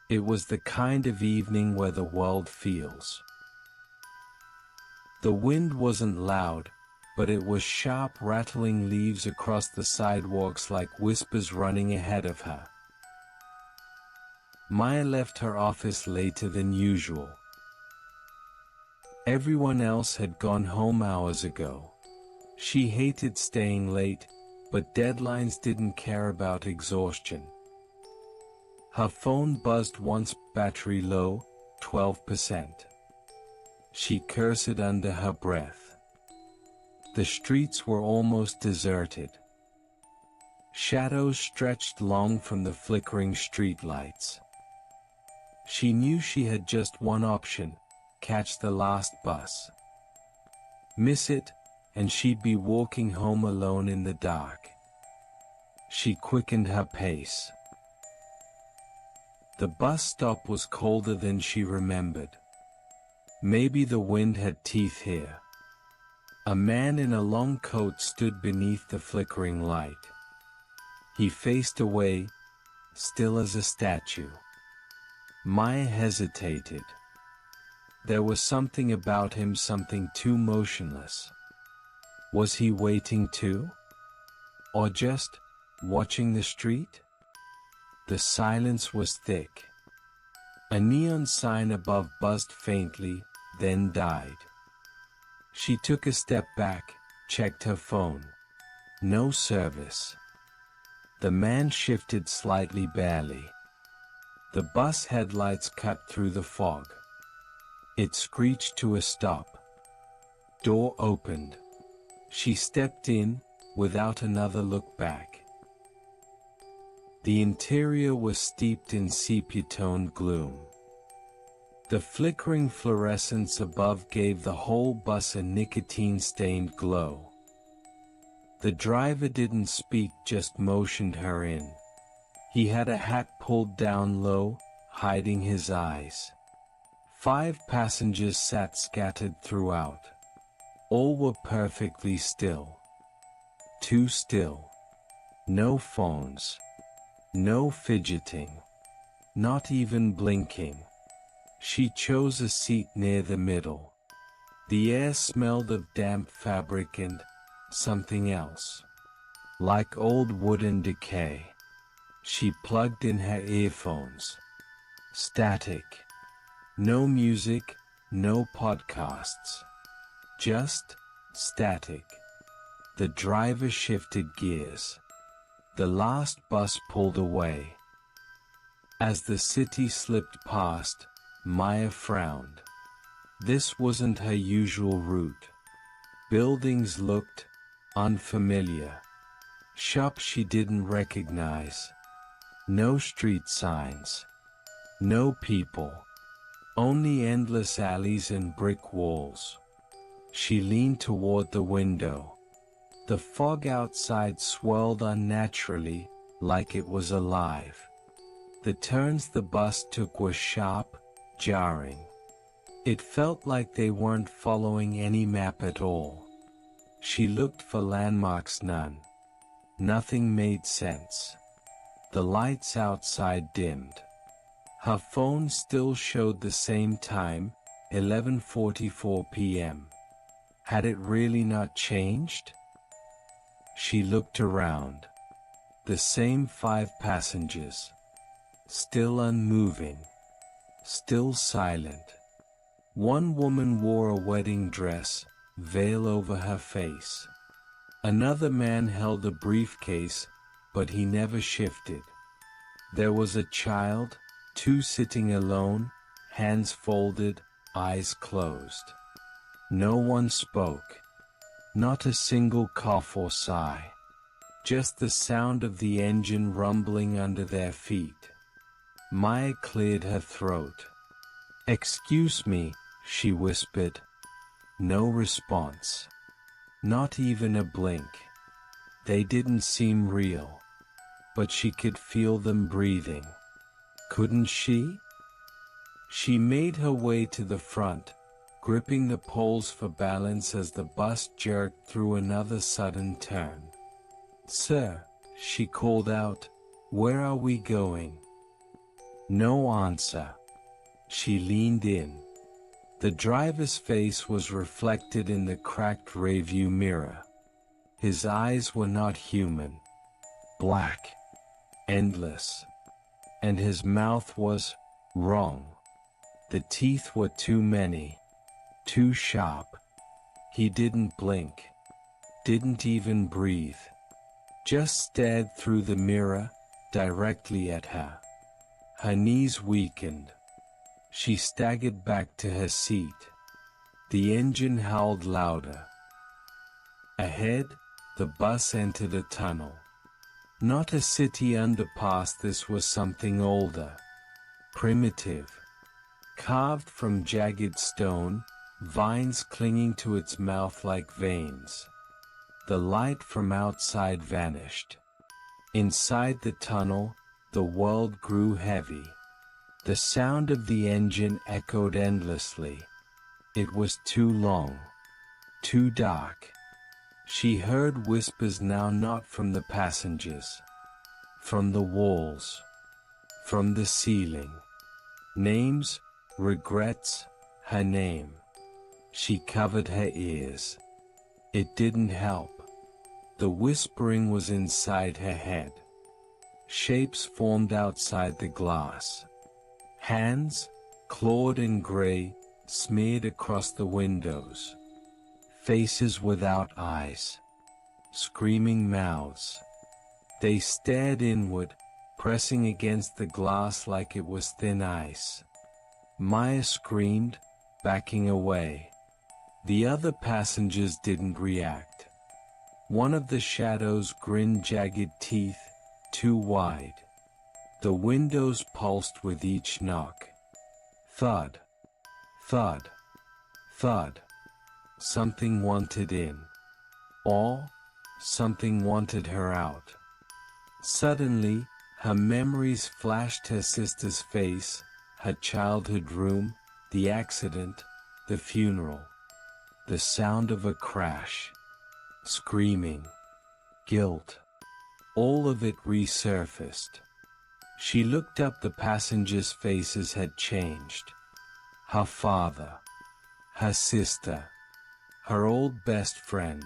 It was the kind of evening where the world feels. The wind wasn't loud, but it was sharp, rattling leaves across the sidewalks like whispers running ahead of her. Maya left her office later than usual. Everyone else had gone home hours ago. She hated staying late, but deadlines didn't care about exhaustion. Her phone buzzed once, battery low, 12%. She cursed under her breath. The streets were almost deserted. Shadows stretched long from the flickering streetlights. She knew she had just one option: catch the last bus. Miss it, and she'd be walking home alone in the dark. She quickened her pace. The bus stop was colder than she remembered. Maybe the wind had teeth here. A man in a long coat stood beneath the flickering light. He faced away, still as a statue. Maya hesitated. There was something about him, something too motionless. Was he waiting too? Or just watching the street? The silence was thick. A neon sign above buzzed faintly, then died. She took a step back, checked her phone. No service. The man shifted slightly, barely. The bus headlights cut through the fog. It screeched to a stop. Door opened. She stepped in, without another look back. The interior was steeped in sepia-toned gloom. The flickering fluorescence above gave the whole bus a nicotine-stained glow. The driver didn't speak, just motioned her in. He had a hat pulled down low, hiding his eyes. 5 passengers sat scattered throughout. All were perfectly still. Too still. No phones. No fidgeting. Not even blinking. She chose a seat near the middle. The air smelled of damp fabric and something else. Like old wood and decay. She plugged in her earphones. Static. No music, no podcasts. Just static. The driver shifted gears. The last bus pulled away. As the city slipped past, Maya frowned. This wasn't her usual route. Buildings looked unfamiliar. Shops she didn't recognize. No street signs. No people. Only endless alleys and brick walls. She leaned toward the window. The fog outside swirled unnaturally, like it was alive. The turns the bus took were sharp, jarring. It felt like they weren't following any map at all. She looked for landmarks, none. Nothing made sense. The lights outside dimmed. Her phone still showed the same time, 11:44 p.m. Had it really not changed? She looked around. The same 5 passengers. Still unmoving. Still silent. One woman wore a wedding dress, veil over her face. Another man held a briefcase, but he never shifted. There was a child, 2 sitting alone, hands folded, eyes closed. No one spoke. Not a single cough or sigh. Just the sound of the engine rumbling under their feet. Maya cleared her throat. "Excuse me," she whispered. No response. Not even a blink. They didn't seem real. But she could feel them breathing. Couldn't she? She made her way to the front, gripping the poles for balance as the bus jerked through another sudden turn. "Sir," she called out, "where are we going?" No answer. She leaned in. The driver's face was reflected in the cracked rearview mirror. His eyes were not human. Black. Endless. And his mouth was wrong. The teeth were too many. Too sharp. He didn't blink. Didn't even breathe. Just stared through the mirror, directly at her. Her knees weakened. She staggered back to her seat. The engine howled louder. Ahead, the bus entered a tunnel. Not a city underpass, this was something older. Primitive. Carved from jagged stone, vines clinging to its mouth like veins. The light from outside vanished. Inside the tunnel, the world grew heavy. The sound of the engine echoed endlessly. It was too long. Too dark. She heard whispers now, not from the passengers. From the walls. From the ceiling. Names, regrets, her name. She covered her ears. It didn't help. The whispering was inside her head. Shapes formed outside the glass. Hands, clawed and gray, smeared across the windows. Faces without eyes. Screaming mouths. They stared inward, pressing against the glass like it was thin ice. Maya screamed, backing away. The other passengers didn't react. One of the shadows grinned, jagged teeth, too wide. The windows pulsed with each knock. Thud. Thud. Thud. Something wanted in. Or, something wanted her out. Suddenly, her memories flashed: her sister's face, her childhood room, the accident, the funeral. The sound of a crash. Screaming. Guilt. All of it resurfaced. She looked up. The passengers' faces had changed. Her father. Her sister. Her old best friend.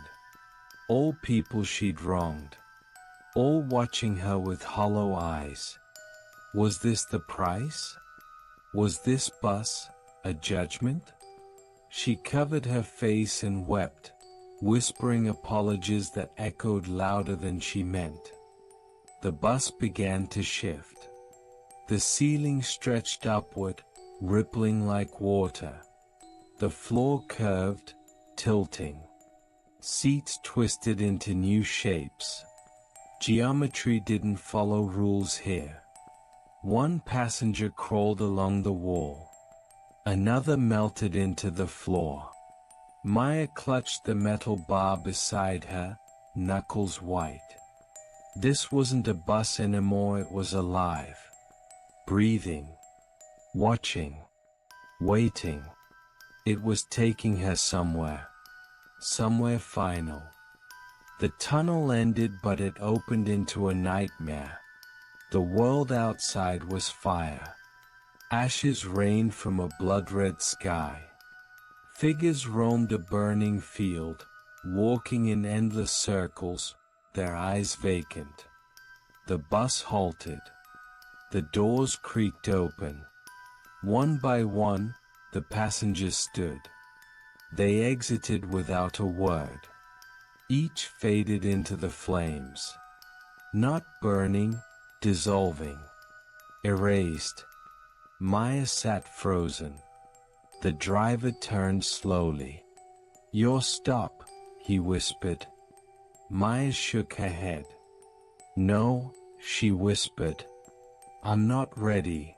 All people she'd wronged. All watching her with hollow eyes. Was this the price? Was this bus a judgment? She covered her face and wept, whispering apologies that echoed louder than she meant. The bus began to shift. The ceiling stretched upward, rippling like water. The floor curved, tilting. Seats twisted into new shapes. Geometry didn't follow rules here. One passenger crawled along the wall. Another melted into the floor. Maya clutched the metal bar beside her, knuckles white. This wasn't a bus anymore, it was alive. Breathing. Watching. Waiting. It was taking her somewhere. Somewhere final. The tunnel ended, but it opened into a nightmare. The world outside was fire. Ashes rained from a blood-red sky. Figures roamed a burning field, walking in endless circles, their eyes vacant. The bus halted. The doors creaked open. One by one, the passengers stood. They exited without a word. Each faded into the flames. Not burning, dissolving. Erased. Maya sat frozen. The driver turned slowly. "Your stop," he whispered. Maya shook her head. "No," she whispered. "I'm not ready."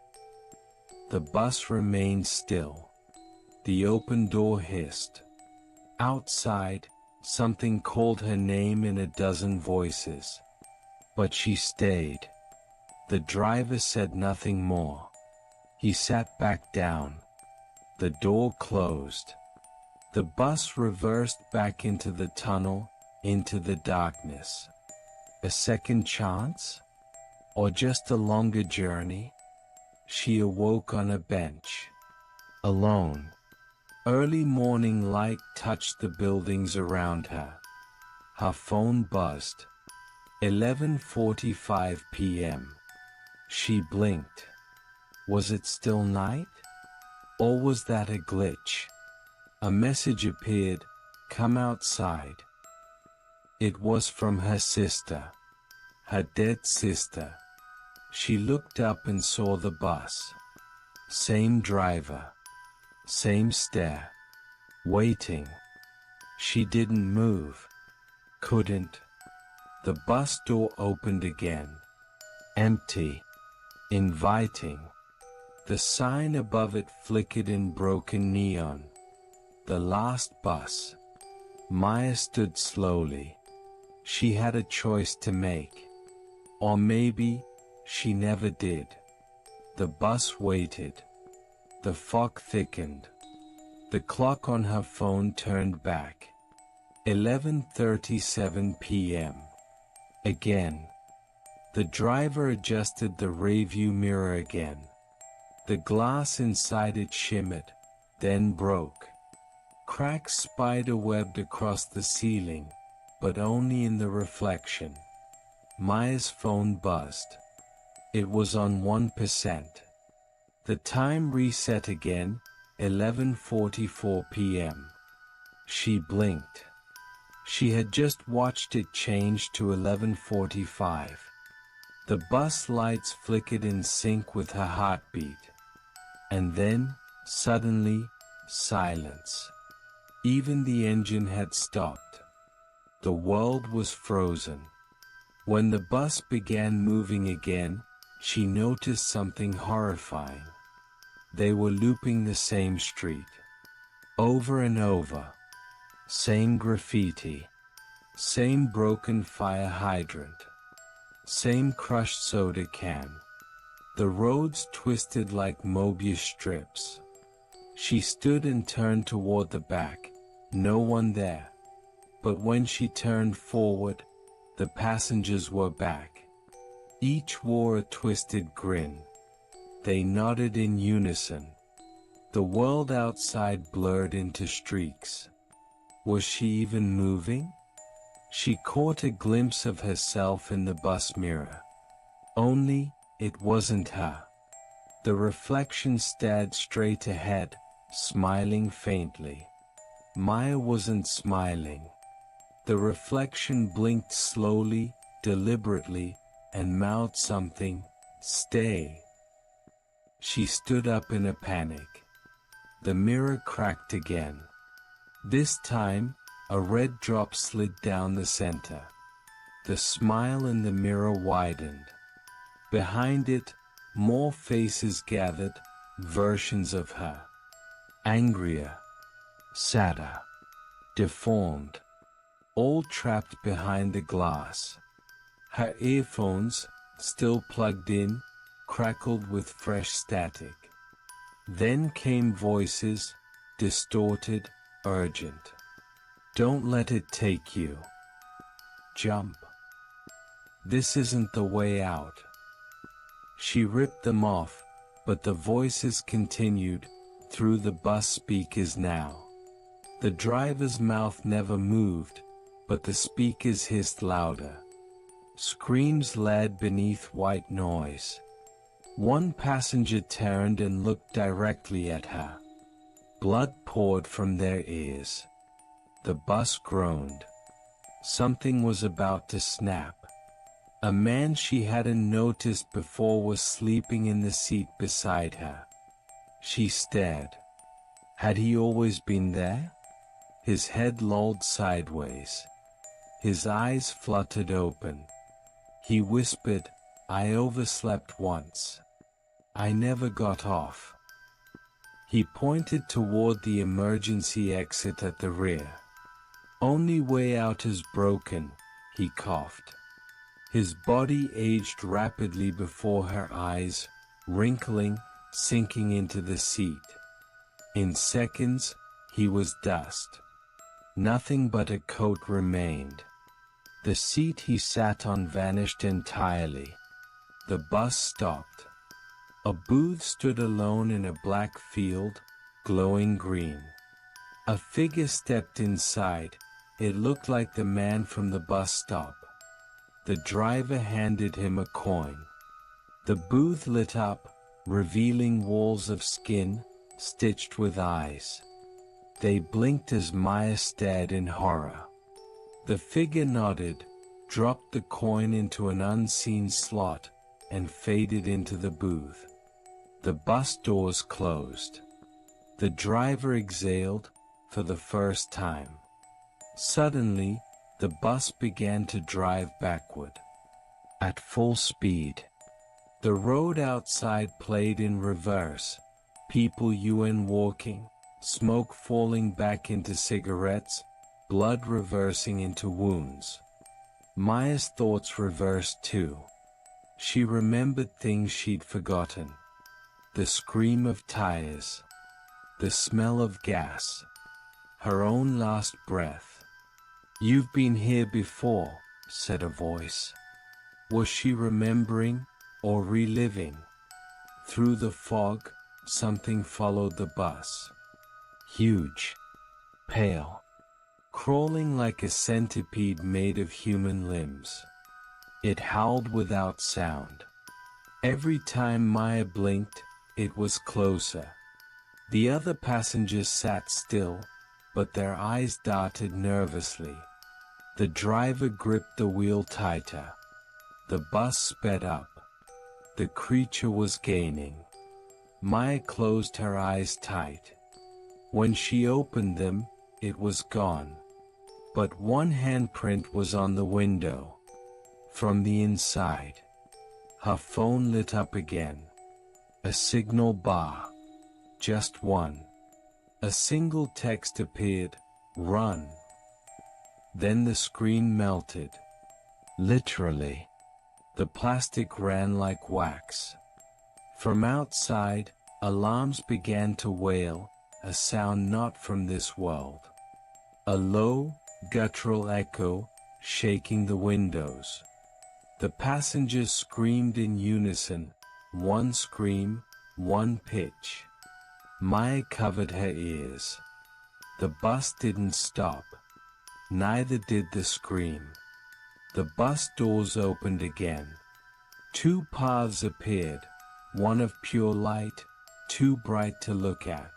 The bus remained still. The open door hissed. Outside, something called her name in a dozen voices. But she stayed. The driver said nothing more. He sat back down. The door closed. The bus reversed back into the tunnel, into the darkness. A second chance? Or just a longer journey? She awoke on a bench. Alone. Early morning light touched the buildings around her. Her phone buzzed. 11:45 p.m. She blinked. Was it still night? Or was that a glitch? A message appeared, "Come outside." It was from her sister. Her dead sister. She looked up and saw the bus. Same driver. Same stare. Waiting. She didn't move. Couldn't. The bus door opened again. Empty. Inviting. The sign above it flickered in broken neon. The last bus. Maya stood slowly. She had a choice to make. Or maybe, she never did. The bus waited. The fog thickened. The clock on her phone turned back. 11:37 p.m. Again. The driver adjusted the rearview mirror again. The glass inside it shimmered, then broke. Cracks spider-webbed across the ceiling, but only in the reflection. Maya's phone buzzed. It was on 1%. The time reset again, 11:44 p.m. She blinked. She had just watched it change to 11:45. The bus lights flickered in sync with her heartbeat. And then, suddenly, silence. Even the engine had stopped. The world was frozen. When the bus began moving again, she noticed something horrifying. They were looping the same street. Over and over. Same graffiti. Same broken fire hydrant. Same crushed soda can. The roads twisted like Mobius strips. She stood and turned toward the back, no one there. But when she turned forward, the passengers were back. Each wore a twisted grin. They nodded in unison. The world outside blurred into streaks. Was she even moving? She caught a glimpse of herself in the bus mirror. Only, it wasn't her. The reflection stared straight ahead, smiling faintly. Maya wasn't smiling. The reflection blinked slowly, deliberately, and mouthed something, "Stay." She stood up in a panic. The mirror cracked again. This time, a red drop slid down the center. The smile in the mirror widened. Behind it, more faces gathered, versions of her. Angrier. Sadder. Deformed. All trapped behind the glass. Her earphones, still plugged in, crackled with fresh static. Then came voices, distorted, urgent. "Don't let it take you. Jump. This isn't the way out." She ripped them off, but the voices continued, through the bus speakers now. The driver's mouth never moved, but the speakers hissed louder. Screams led beneath white noise. One passenger turned and looked directly at her. Blood poured from their ears. The bus groaned. Something was about to snap. A man she hadn't noticed before was sleeping in the seat beside her. She stared. Had he always been there? His head lolled sideways. His eyes fluttered open. He whispered, "I overslept once. I never got off." He pointed toward the emergency exit at the rear. "Only way out is broken," he coughed. His body aged rapidly before her eyes, wrinkling, sinking into the seat. In seconds, he was dust. Nothing but a coat remained. The seat he sat on vanished entirely. The bus stopped. A booth stood alone in a black field, glowing green. A figure stepped inside. It looked like the man from the bus stop. The driver handed him a coin. The booth lit up, revealing walls of skin, stitched with eyes. They blinked as Maya stared in horror. The figure nodded, dropped the coin into an unseen slot, and faded into the booth. The bus doors closed. The driver exhaled, for the first time. Suddenly, the bus began to drive backward. At full speed. The road outside played in reverse, people walking, smoke falling back into cigarettes, blood reversing into wounds. Maya's thoughts reversed too. She remembered things she'd forgotten. The scream of tires. The smell of gas. Her own last breath. "You've been here before," said a voice. Was she remembering, or reliving? Through the fog, something followed the bus. Huge. Pale. Crawling like a centipede made of human limbs. It howled without sound. Every time Maya blinked, it was closer. The other passengers sat still, but their eyes darted nervously. The driver gripped the wheel tighter. The bus sped up. The creature was gaining. Maya closed her eyes tight. When she opened them, it was gone. But one handprint was on the window. From the inside. Her phone lit up again. A signal bar. Just one. A single text appeared, "Run." Then the screen melted. Literally. The plastic ran like wax. From outside, alarms began to wail, a sound not from this world. A low, guttural echo, shaking the windows. The passengers screamed in unison, one scream, one pitch. Maya covered her ears. The bus didn't stop. Neither did the scream. The bus doors opened again. Two paths appeared, one of pure light, too bright to look at.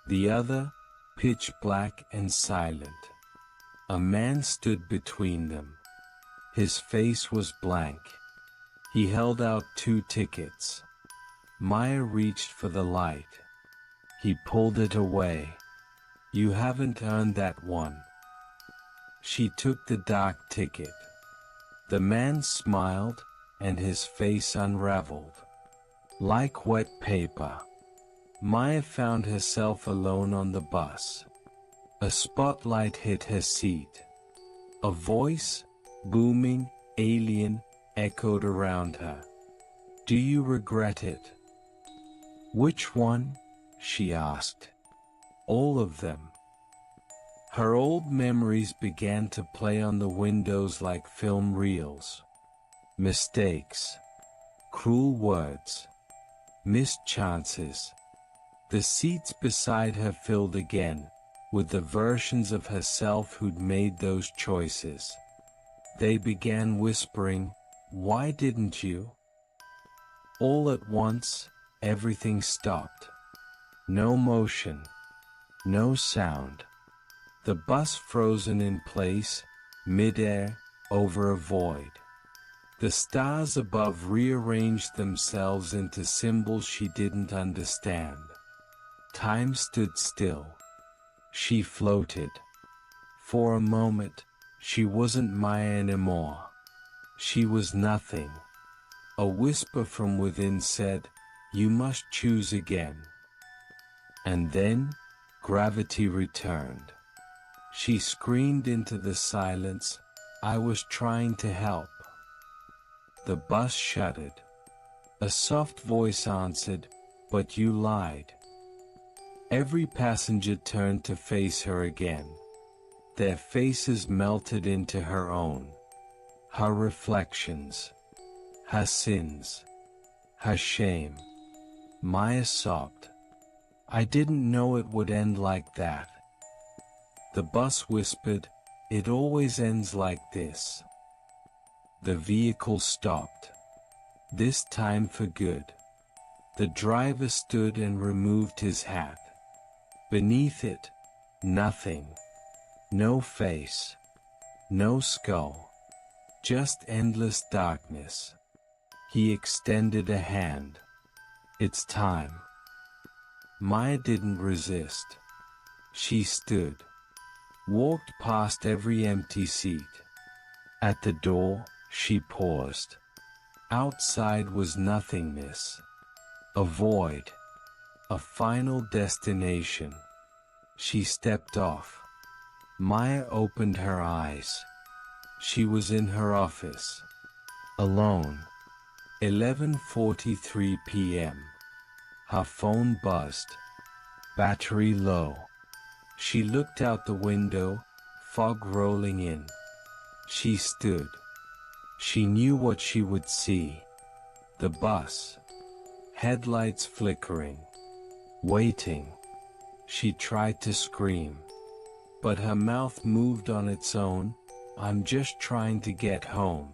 The other, pitch black and silent. A man stood between them. His face was blank. He held out 2 tickets. Maya reached for the light. He pulled it away. "You haven't earned that one." She took the dark ticket. The man smiled, and his face unraveled. Like wet paper. Maya found herself alone on the bus. A spotlight hit her seat. A voice, booming, alien, echoed around her. "Do you regret it?" "Which one?" she asked. "All of them." Her old memories began to play on the windows like film reels. Mistakes. Cruel words. Missed chances. The seats beside her filled again, with the versions of herself who'd made those choices. They began whispering, "Why didn't you?" All at once, everything stopped. No motion. No sound. The bus frozen in place, mid-air, over a void. The stars above rearranged themselves into symbols she didn't understand. Time stood still. She floated. For a moment, she wasn't Maya anymore. She was nothing. A whisper from within said, "You must choose again." And then, gravity returned. She screamed into the silence, "I was trying to help." The bus shuddered. A soft voice answered, "But you lied." Every passenger turned to face her again. Their faces melted into her own. Her reflections. Her sins. Her shame. Maya sobbed. I didn't know it would end like that. The bus whispered, it always ends like this. The vehicle stopped. This time for good. The driver stood and removed his hat. Beneath it, nothing. No face. No skull. Just endless darkness. He extended a hand. It's time. Maya didn't resist. She stood. Walked past every empty seat. At the door, she paused. Outside was nothingness. A void. A final destination. She stepped off. Maya opened her eyes. She was in her office. Alone. 11:43 p.m. Her phone buzzed. Battery low. She looked out the window, fog rolling in. She stood. She knew what she would see. The bus. Headlights flickering. Waiting. She tried to scream. But her mouth moved on its own. I'm just trying to get home.